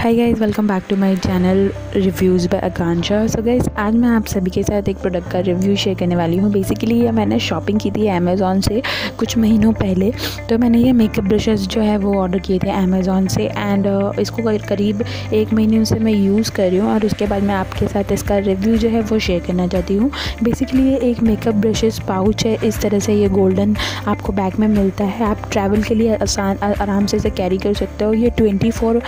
Hi guys, welcome back to my channel reviews by akansha। So guys, आज मैं आप सभी के साथ एक प्रोडक्ट का रिव्यू शेयर करने वाली हूँ। बेसिकली ये मैंने शॉपिंग की थी अमेज़ॉन से कुछ महीनों पहले। तो मैंने ये मेकअप ब्रशेस जो है वो ऑर्डर किए थे अमेज़ॉन से एंड इसको करीब 1 महीने से मैं यूज़ कर रही हूँ और उसके बाद मैं आपके साथ इसका रिव्यू जो है वो शेयर करना चाहती हूँ। बेसिकली ये एक मेकअप ब्रशेस पाउच है। इस तरह से ये गोल्डन आपको बैग में मिलता है। आप ट्रैवल के लिए आराम से इसे कैरी कर सकते हो। ये 24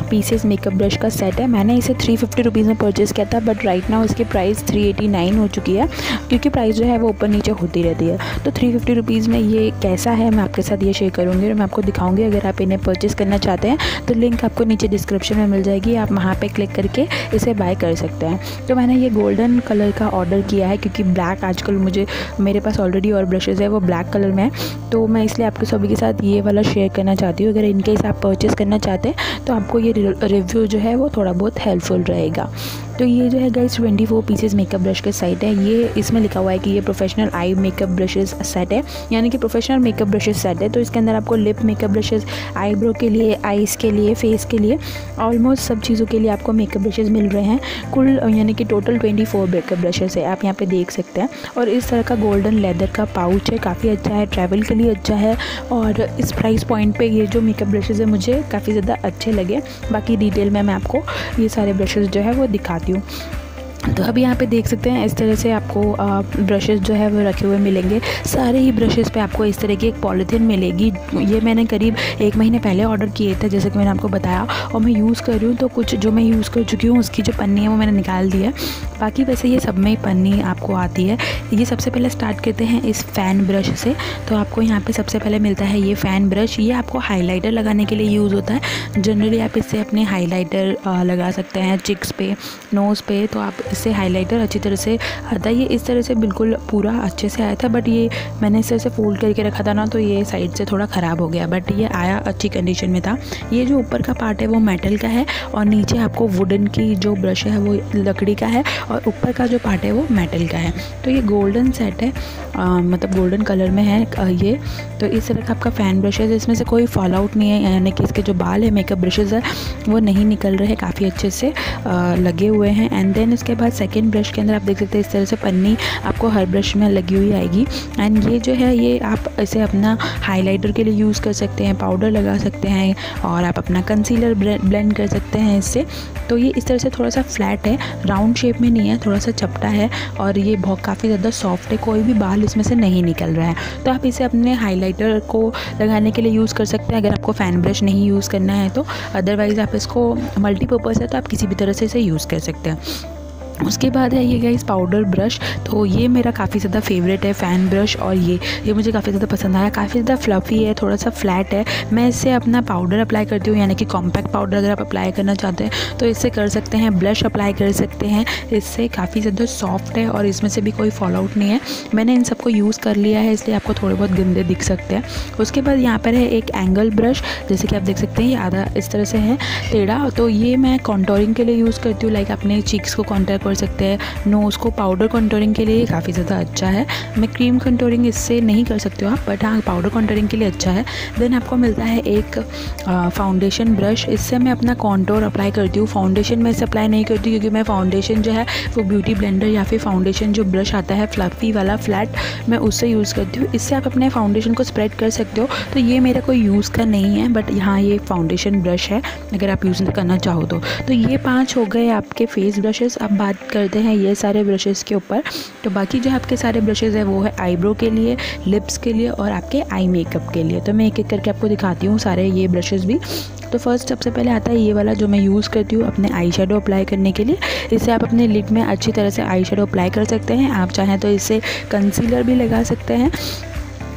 पीसेस मेकअप ब्रश का सेट है। मैंने इसे 350 रुपीज़ में परचेज़ किया था, बट राइट नाउ इसकी प्राइस 389 हो चुकी है, क्योंकि प्राइस जो है वो ऊपर नीचे होती रहती है। तो 350 रुपीज़ में ये कैसा है मैं आपके साथ ये शेयर करूँगी और मैं आपको दिखाऊंगी। अगर आप इन्हें परचेज़ करना चाहते हैं तो लिंक आपको नीचे डिस्क्रिप्शन में मिल जाएगी, आप वहाँ पे क्लिक करके इसे बाय कर सकते हैं। तो मैंने ये गोल्डन कलर का ऑर्डर किया है, क्योंकि ब्लैक आजकल मेरे पास ऑलरेडी और ब्रशेज़ है वो ब्लैक कलर में है, तो मैं इसलिए आपके सभी के साथ ये वाला शेयर करना चाहती हूँ। अगर इनकेस आप परचेज़ करना चाहते हैं तो आपको ये रिव्यू जो है वो थोड़ा बहुत हेल्पफुल रहेगा। तो ये जो है गाइस 24 पीसेस मेकअप ब्रश के सेट है। ये इसमें लिखा हुआ है कि ये professional eye makeup brushes set है, यानी कि प्रोफेशनल मेकअप ब्रशेस सेट है। तो इसके अंदर आपको लिप मेकअप ब्रशेस, आईब्रो के लिए, आईज़ के लिए, फेस के लिए, ऑलमोस्ट सब चीज़ों के लिए आपको मेकअप ब्रशेस मिल रहे हैं। कुल यानी कि टोटल 24 मेकअप ब्रशेस है, आप यहाँ पे देख सकते हैं। और इस तरह का गोल्डन लेदर का पाउच है, काफ़ी अच्छा है, ट्रैवल के लिए अच्छा है। और इस प्राइस पॉइंट पे ये जो मेकअप ब्रशेज़ है मुझे काफ़ी ज़्यादा अच्छे लगे। बाकी डिटेल में मैं आपको ये सारे ब्रशेज़ जो है वो दिखाती हूँ। तो अभी यहाँ पे देख सकते हैं इस तरह से आपको ब्रशेस जो है वो रखे हुए मिलेंगे। सारे ही ब्रशेस पे आपको इस तरह की एक पॉलीथीन मिलेगी। ये मैंने करीब 1 महीने पहले ऑर्डर किए थे, जैसे कि मैंने आपको बताया, और मैं यूज़ कर रही हूँ। तो कुछ जो मैं यूज़ कर चुकी हूँ उसकी जो पन्नी है वो मैंने निकाल दी है। बाकी वैसे ये सब में ही पन्नी आपको आती है। ये सबसे पहले स्टार्ट करते हैं इस फ़ैन ब्रश से। तो आपको यहाँ पर सबसे पहले मिलता है ये फ़ैन ब्रश। ये आपको हाईलाइटर लगाने के लिए यूज़ होता है। जनरली आप इससे अपने हाईलाइटर लगा सकते हैं चिक्स पे, नोज़ पे। तो आप इससे हाइलाइटर अच्छी तरह से आता है। ये इस तरह से बिल्कुल पूरा अच्छे से आया था, बट ये मैंने इस तरह से फोल्ड करके रखा था ना, तो ये साइड से थोड़ा ख़राब हो गया, बट ये आया अच्छी कंडीशन में था। ये जो ऊपर का पार्ट है वो मेटल का है और नीचे आपको वुडन की जो ब्रश है वो लकड़ी का है और ऊपर का जो पार्ट है वो मेटल का है। तो ये गोल्डन सेट है, मतलब गोल्डन कलर में है ये। तो इस तरह का आपका फ़ैन ब्रश है। इसमें से कोई फॉल आउट नहीं है, यानी कि इसके जो बाल है मेकअप ब्रशेज़ है वो नहीं निकल रहे, काफ़ी अच्छे से लगे हुए हैं। एंड देन इसके बाद सेकेंड ब्रश के अंदर आप देख सकते हैं इस तरह से पन्नी आपको हर ब्रश में लगी हुई आएगी। एंड ये जो है ये आप इसे अपना हाइलाइटर के लिए यूज़ कर सकते हैं, पाउडर लगा सकते हैं और आप अपना कंसीलर ब्लेंड कर सकते हैं इससे। तो ये इस तरह से थोड़ा सा फ्लैट है, राउंड शेप में नहीं है, थोड़ा सा चपटा है और ये बहुत काफ़ी ज़्यादा सॉफ्ट है, कोई भी बाल इसमें से नहीं निकल रहा है। तो आप इसे अपने हाइलाइटर को लगाने के लिए यूज़ कर सकते हैं, अगर आपको फ़ैन ब्रश नहीं यूज़ करना है तो। अदरवाइज़ आप इसको मल्टीपर्पज़ है तो आप किसी भी तरह से इसे यूज़ कर सकते हैं। उसके बाद है ये गाइस पाउडर ब्रश। तो ये मेरा काफ़ी ज़्यादा फेवरेट है फ़ैन ब्रश, और ये मुझे काफ़ी ज़्यादा पसंद आया। काफ़ी ज़्यादा फ्लफ़ी है, थोड़ा सा फ्लैट है। मैं इससे अपना पाउडर अप्लाई करती हूँ, यानी कि कॉम्पैक्ट पाउडर अगर आप अप्लाई करना चाहते हैं तो इससे कर सकते हैं। ब्लश अप्लाई कर सकते हैं इससे, काफ़ी ज़्यादा सॉफ्ट है और इसमें से भी कोई फॉल आउट नहीं है। मैंने इन सबको यूज़ कर लिया है, इसलिए आपको थोड़े बहुत गंदे दिख सकते हैं। उसके बाद यहाँ पर है एक एंगल ब्रश, जैसे कि आप देख सकते हैं ये आधा इस तरह से है टेढ़ा। तो ये मैं कॉन्टोरिंग के लिए यूज़ करती हूँ, लाइक अपने चीक्स को कॉन्टोर कर सकते हैं, नोज़ को पाउडर कंटूरिंग के लिए काफ़ी ज़्यादा अच्छा है। मैं क्रीम कंटूरिंग इससे नहीं कर सकती हूँ आप, बट हाँ पाउडर कंटूरिंग के लिए अच्छा है। देन आपको मिलता है एक फाउंडेशन ब्रश। इससे मैं अपना कॉन्टोर अप्लाई करती हूँ। फाउंडेशन में इसे अप्लाई नहीं करती, क्योंकि मैं फाउंडेशन जो है वो ब्यूटी ब्लेंडर या फिर फाउंडेशन जो ब्रश आता है फ्लफ़ी वाला फ्लैट, मैं उससे यूज़ करती हूँ। इससे आप अपने फाउंडेशन को स्प्रेड कर सकते हो। तो ये मेरा कोई यूज़ का नहीं है, बट यहाँ ये फाउंडेशन ब्रश है अगर आप यूज़ करना चाहो तो ये 5 हो गए आपके फेस ब्रशेज़। अब बात करते हैं ये सारे ब्रशेज़ के ऊपर। तो बाकी जो आपके सारे ब्रशेज़ है वो है आईब्रो के लिए, लिप्स के लिए और आपके आई मेकअप के लिए। तो मैं एक एक करके आपको दिखाती हूँ सारे ये ब्रशेज़ भी। तो फर्स्ट सबसे पहले आता है ये वाला जो मैं यूज़ करती हूँ अपने आई शेडो अप्लाई करने के लिए। इससे आप अपने लिड में अच्छी तरह से आई शेडो अप्लाई कर सकते हैं। आप चाहें तो इससे कंसीलर भी लगा सकते हैं।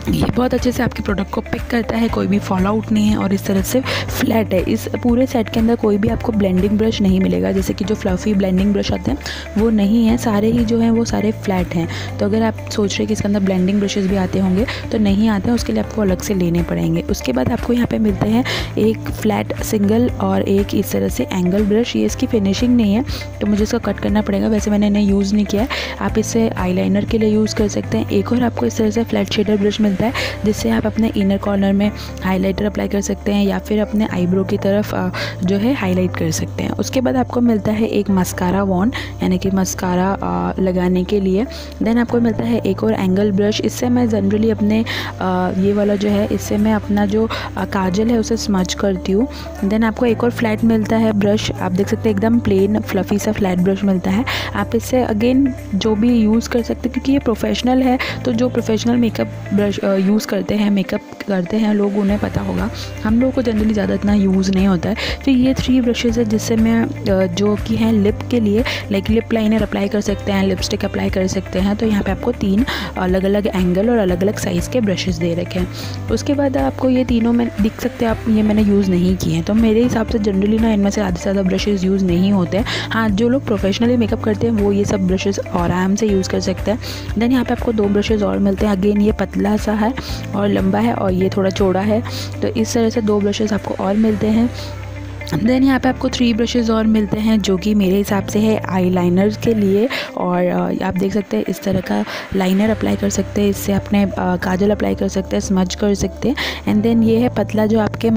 ये बहुत अच्छे से आपके प्रोडक्ट को पिक करता है, कोई भी फॉल आउट नहीं है और इस तरह से फ्लैट है। इस पूरे सेट के अंदर कोई भी आपको ब्लेंडिंग ब्रश नहीं मिलेगा, जैसे कि जो फ्लफ़ी ब्लेंडिंग ब्रश आते हैं वो नहीं है, सारे ही जो हैं वो सारे फ्लैट हैं। तो अगर आप सोच रहे हैं कि इसके अंदर ब्लेंडिंग ब्रशेस भी आते होंगे तो नहीं आते हैं, उसके लिए आपको अलग से लेने पड़ेंगे। उसके बाद आपको यहाँ पे मिलते हैं एक फ्लैट सिंगल और एक इस तरह से एंगल ब्रश। ये इसकी फिनिशिंग नहीं है तो मुझे इसको कट करना पड़ेगा, वैसे मैंने इन्हें यूज़ नहीं किया है। आप इसे आईलाइनर के लिए यूज़ कर सकते हैं। एक और आपको इस तरह से फ्लैट शेडर ब्रश मिलता है, जिससे आप अपने इनर कॉर्नर में हाइलाइटर अप्लाई कर सकते हैं या फिर अपने आईब्रो की तरफ जो है हाईलाइट कर सकते हैं। उसके बाद आपको मिलता है एक मस्कारा वॉन्ड, यानी कि मस्कारा लगाने के लिए। देन आपको मिलता है एक और एंगल ब्रश। इससे मैं जनरली अपने ये वाला जो है, इससे मैं अपना जो काजल है उसे स्मच करती हूँ। देन आपको एक और फ्लैट मिलता है ब्रश, आप देख सकते हैं एकदम प्लेन फ्लफ़ी सा फ्लैट ब्रश मिलता है। आप इससे अगेन जो भी यूज़ कर सकते हैं, क्योंकि ये प्रोफेशनल है, तो जो प्रोफेशनल मेकअप ब्रश यूज़ करते हैं, मेकअप करते हैं लोग, उन्हें पता होगा। हम लोगों को जनरली ज़्यादा इतना यूज़ नहीं होता है। फिर ये 3 ब्रशेज़ है जिससे मैं जो कि हैं लिप के लिए, लाइक लिप लाइनर अप्लाई कर सकते हैं, लिपस्टिक अप्लाई कर सकते हैं। तो यहाँ पे आपको 3 अलग अलग एंगल और अलग अलग साइज़ के ब्रशेज़ दे रखे हैं। उसके बाद आपको ये तीनों में दिख सकते हैं, आप ये मैंने यूज़ नहीं किए हैं। तो मेरे हिसाब से जनरली ना इनमें से ज़्यादा से ज़्यादा ब्रशेज़ यूज़ नहीं होते हैं। हाँ, जो लोग प्रोफेशनली मेकअप करते हैं वो ये सब ब्रशेज़ आराम से यूज़ कर सकते हैं। देन यहाँ पे आपको 2 ब्रशेज़ और मिलते हैं। अगेन ये पतला सा है और लंबा है, और ये थोड़ा चौड़ा है। तो इस तरह से 2 ब्रशेज़ आपको और मिलते हैं। देन यहाँ पे आपको 3 ब्रशेज़ और मिलते हैं, जो कि मेरे हिसाब से है आई लाइनर के लिए। और आप देख सकते हैं इस तरह का लाइनर अप्लाई कर सकते हैं, इससे अपने काजल अप्लाई कर सकते हैं, स्मज कर सकते हैं। एंड देन ये है पतला, जो आपके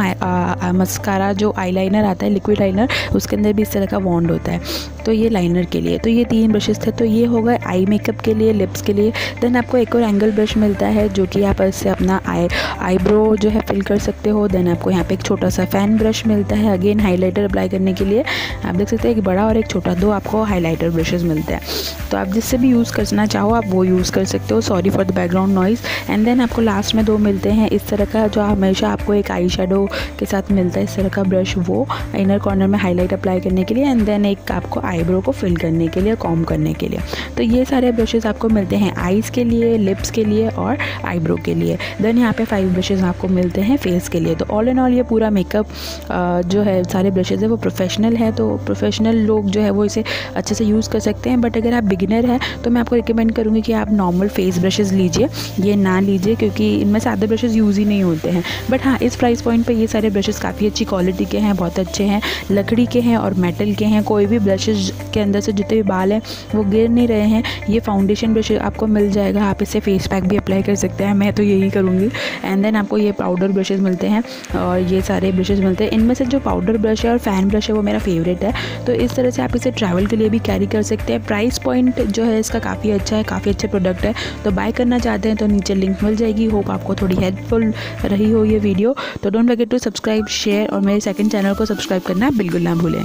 मस्कारा जो आई लाइनर आता है, लिक्विड लाइनर, उसके अंदर भी इस तरह का वॉन्ड होता है। तो ये लाइनर के लिए। तो ये 3 ब्रशेज़ थे। तो ये हो गए आई मेकअप के लिए, लिप्स के लिए। देन आपको एक और एंगल ब्रश मिलता है, जो कि आप इससे अपना आईब्रो जो है फिल कर सकते हो। देन आपको यहाँ पे एक छोटा सा फैन ब्रश मिलता है, अगेन हाइलाइटर अप्लाई करने के लिए। आप देख सकते हैं एक बड़ा और एक छोटा, 2 आपको हाइलाइटर ब्रशेज़ मिलते हैं। तो आप जिससे भी यूज़ करना चाहो आप वो यूज़ कर सकते हो। Sorry for the background noise. And then आपको लास्ट में 2 मिलते हैं इस तरह का, जो हमेशा आपको एक आई शेडो के साथ मिलता है, इस तरह का ब्रश, वो इनर कॉर्नर में हाईलाइट अप्लाई करने के लिए। एंड देन एक आपको आईब्रो को फिल करने के लिए, कॉम्ब करने के लिए। तो ये सारे ब्रशेज़ आपको मिलते हैं आईज़ के लिए, लिप्स के लिए और आईब्रो के लिए। देन यहाँ पे 5 ब्रशेज़ आपको मिलते हैं फेस के लिए। तो ऑल इन ऑल ये पूरा मेकअप जो है, सारे ब्रशेज़ है वो प्रोफेशनल है। तो प्रोफेशनल लोग जो है वो इसे अच्छे से यूज़ कर सकते हैं। बट अगर आप बिगिनर हैं तो मैं आपको रिकमेंड करूँगी कि आप नॉर्मल फेस ब्रशेज़ लीजिए, ये ना लीजिए, क्योंकि इनमें से आधे ब्रशेज़ यूज़ ही नहीं होते हैं। बट हाँ, इस प्राइस पॉइंट पे ये सारे ब्रशेज़ काफ़ी अच्छी क्वालिटी के हैं, बहुत अच्छे हैं, लकड़ी के हैं और मेटल के हैं। कोई भी ब्रशेज़ के अंदर से जितने भी बाल हैं वो गिर नहीं रहे हैं। ये फाउंडेशन ब्रश आपको मिल जाएगा, आप इससे फेस पैक भी अप्लाई कर सकते हैं, मैं तो यही करूँगी। एंड देन आपको ये पाउडर ब्रशेज़ मिलते हैं और ये सारे ब्रशेज़ मिलते हैं। इनमें से जो पाउडर ब्रश है और फैन ब्रश है वो मेरा फेवरेट है। तो इस तरह से आप इसे ट्रैवल के लिए भी कैरी कर सकते हैं। प्राइस पॉइंट जो है इसका काफ़ी अच्छा है, काफ़ी अच्छे प्रोडक्ट है। तो बाय करना चाहते हैं तो नीचे लिंक मिल जाएगी। होप आपको थोड़ी हेल्पफुल रही हो ये वीडियो। तो don't forget to subscribe, share और मेरे सेकंड चैनल को सब्सक्राइब करना बिल्कुल ना भूलें।